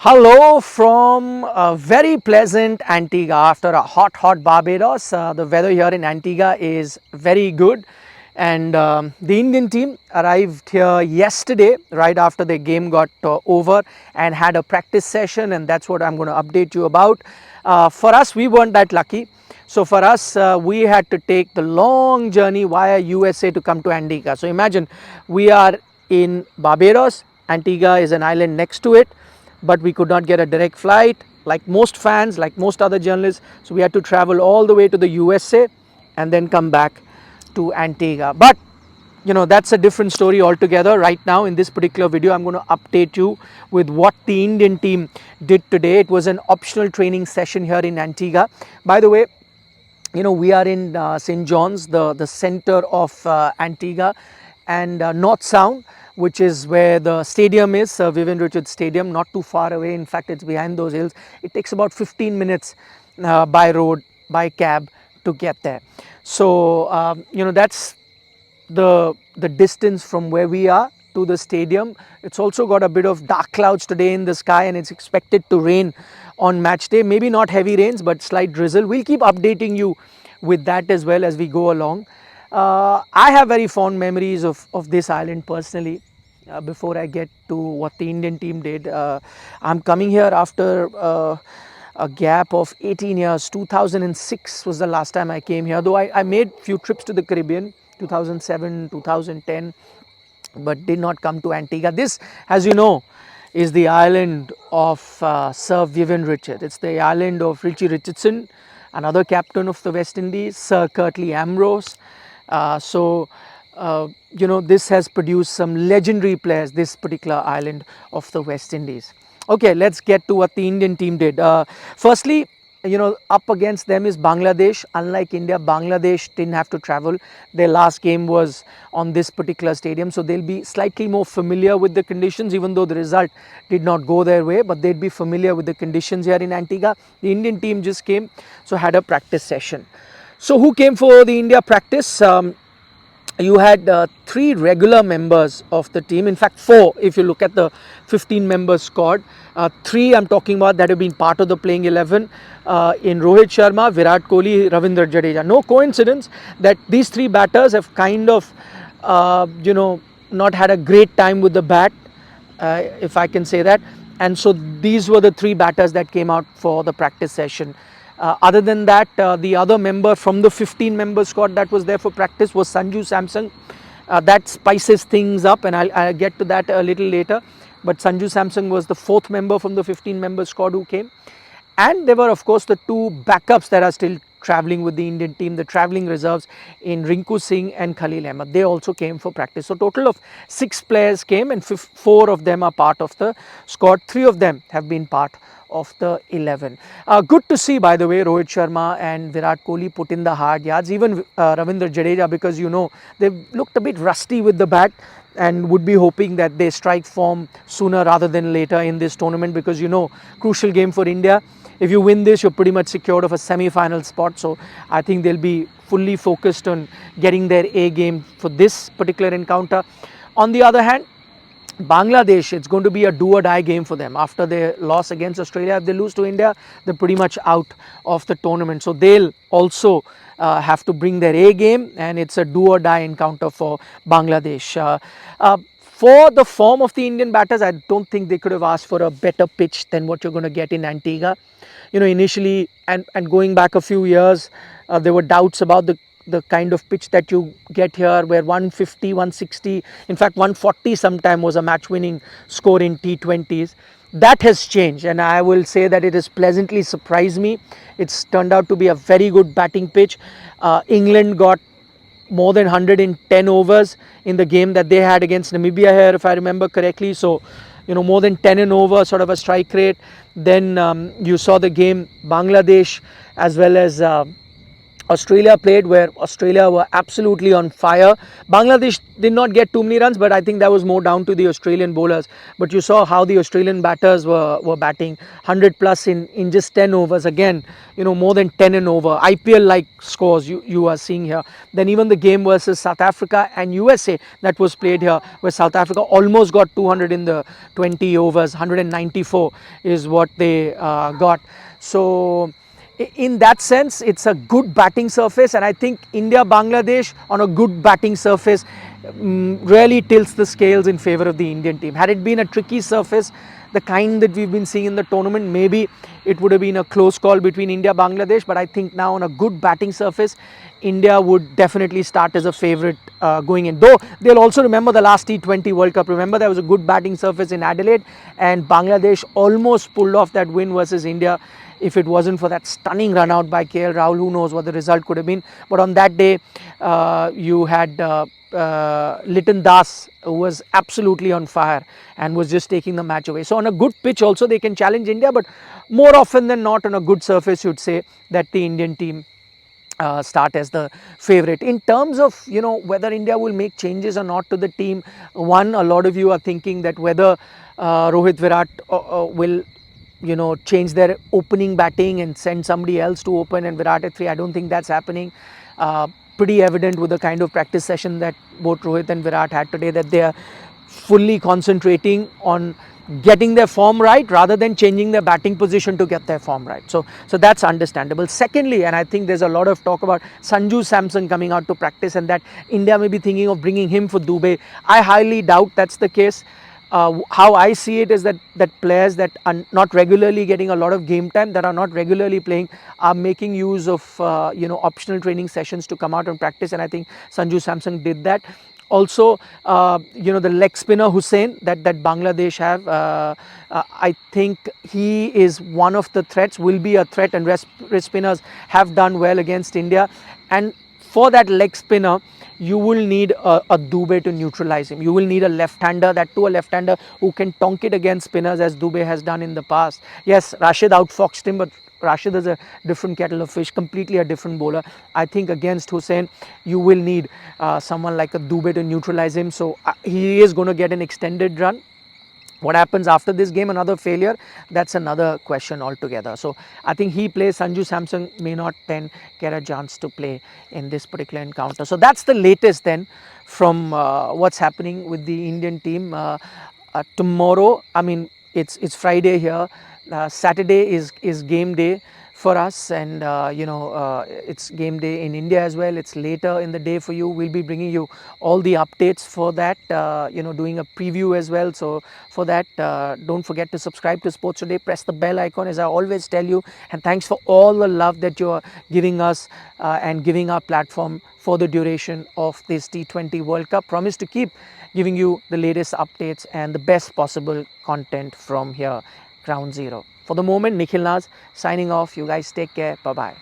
Hello from a very pleasant Antigua after a hot Barbados. The weather here in Antigua is very good, and the Indian team arrived here yesterday right after the game got over and had a practice session, and that's what I'm going to update you about. For us, we weren't that lucky. So for us, we had to take the long journey via USA to come to Antigua. So imagine we are in Barbados. Antigua is an island next to it, but we could not get a direct flight like most fans, like most other journalists. So we had to travel all the way to the USA and then come back to Antigua. But that's a different story altogether. Right now in this particular video, I'm going to update you with what the Indian team did today. It was an optional training session here in Antigua. By the way, we are in St. John's, the center of Antigua, and North Sound, which is where the stadium is, Vivian Richards Stadium, not too far away. In fact, it's behind those hills. It takes about 15 minutes by road, by cab to get there. So, that's the distance from where we are to the stadium. It's also got a bit of dark clouds today in the sky, and it's expected to rain on match day. Maybe not heavy rains, but slight drizzle. We'll keep updating you with that as well as we go along. I have very fond memories of this island personally. Before I get to what the Indian team did, I'm coming here after a gap of 18 years. 2006 was the last time I came here, though I made few trips to the Caribbean, 2007, 2010, but did not come to Antigua. This, as you know, is the island of Sir Vivian Richards. It's the island of Richie Richardson, another captain of the West Indies, Sir Curtly Ambrose. This has produced some legendary players, this particular island of the West Indies. Okay, let's get to what the Indian team did. Firstly, up against them is Bangladesh. Unlike India, Bangladesh didn't have to travel. Their last game was on this particular stadium, so they'll be slightly more familiar with the conditions, even though the result did not go their way, but they'd be familiar with the conditions here in Antigua. The Indian team just came, so had a practice session. So who came for the India practice? You had 3 regular members of the team, in fact 4 if you look at the 15 member squad. 3 I'm talking about that have been part of the playing 11 in Rohit Sharma, Virat Kohli, Ravindra Jadeja. No coincidence that these 3 batters have kind of not had a great time with the bat, if I can say that, and so these were the 3 batters that came out for the practice session. Other than that, the other member from the 15 member squad that was there for practice was Sanju Samson. That spices things up, and I'll get to that a little later. But Sanju Samson was the 4th member from the 15 member squad who came. And there were, of course, the 2 backups that are still travelling with the Indian team, the travelling reserves in Rinku Singh and Khalil Ahmed. They also came for practice. So total of 6 players came, and 4 of them are part of the squad. 3 of them have been part of the 11. Good to see, by the way, Rohit Sharma and Virat Kohli put in the hard yards. Even Ravindra Jadeja, because they've looked a bit rusty with the bat, and would be hoping that they strike form sooner rather than later in this tournament, because crucial game for India. If you win this, you're pretty much secured of a semi-final spot. So I think they'll be fully focused on getting their A game for this particular encounter. On the other hand, Bangladesh, it's going to be a do or die game for them. After their loss against Australia, if they lose to India, they're pretty much out of the tournament. So they'll also have to bring their A game, and it's a do or die encounter for Bangladesh. For the form of the Indian batters, I don't think they could have asked for a better pitch than what you're going to get in Antigua. Initially, and going back a few years, there were doubts about the kind of pitch that you get here, where 150, 160, in fact 140 sometime was a match winning score in T20s. That has changed, and I will say that it has pleasantly surprised me. It's turned out to be a very good batting pitch. England got more than 110 overs in the game that they had against Namibia here, if I remember correctly. So more than 10 and over sort of a strike rate. Then you saw the game Bangladesh as well as Australia played, where Australia were absolutely on fire. Bangladesh did not get too many runs, but I think that was more down to the Australian bowlers. But you saw how the Australian batters were batting 100 plus in just 10 overs. Again, more than 10 and over. IPL like scores you are seeing here. Then even the game versus South Africa and USA that was played here, where South Africa almost got 200 in the 20 overs, 194 is what they got. So in that sense, it's a good batting surface, and I think India Bangladesh on a good batting surface really tilts the scales in favor of the Indian team. Had it been a tricky surface, the kind that we've been seeing in the tournament, maybe it would have been a close call between India Bangladesh, but I think now on a good batting surface, India would definitely start as a favourite going in. Though they'll also remember the last T20 World Cup. Remember, there was a good batting surface in Adelaide, and Bangladesh almost pulled off that win versus India. If it wasn't for that stunning run out by KL Rahul, who knows what the result could have been. But on that day, you had Litton Das, who was absolutely on fire and was just taking the match away. So on a good pitch also they can challenge India, but more often than not on a good surface you'd say that the Indian team start as the favourite. In terms of whether India will make changes or not to the team, one, a lot of you are thinking that whether Rohit Virat will change their opening batting and send somebody else to open and Virat at 3. I don't think that's happening. Pretty evident with the kind of practice session that both Rohit and Virat had today, that they are fully concentrating on getting their form right rather than changing their batting position to get their form right. So that's understandable. Secondly, and I think there's a lot of talk about Sanju Samson coming out to practice and that India may be thinking of bringing him for Dubey. I highly doubt that's the case. How I see it is that players that are not regularly getting a lot of game time, that are not regularly playing, are making use of optional training sessions to come out and practice, and I think Sanju Samson did that. Also, the leg spinner Hussain that Bangladesh have, I think he is one of the threats, will be a threat, and wrist spinners have done well against India. And for that leg spinner, you will need a Dubey to neutralize him. You will need a left-hander, that too a left-hander who can tonk it against spinners as Dubey has done in the past. Yes, Rashid outfoxed him, but Rashid is a different kettle of fish, completely a different bowler. I think against Hussain, you will need someone like a Dubey to neutralize him. So he is going to get an extended run. What happens after this game, another failure, that's another question altogether. So I think he plays. Sanju Samson may not then get a chance to play in this particular encounter. So that's the latest then from what's happening with the Indian team. Tomorrow, I mean, it's Friday here. Saturday is game day for us, and it's game day in India as well. It's later in the day for you. We'll be bringing you all the updates for that, doing a preview as well. So for that, don't forget to subscribe to Sports Today, press the bell icon as I always tell you, and thanks for all the love that you're giving us and giving our platform for the duration of this T20 World Cup. Promise to keep giving you the latest updates and the best possible content from here, Ground Zero. For the moment, Nikhil Naz signing off. You guys take care. Bye-bye.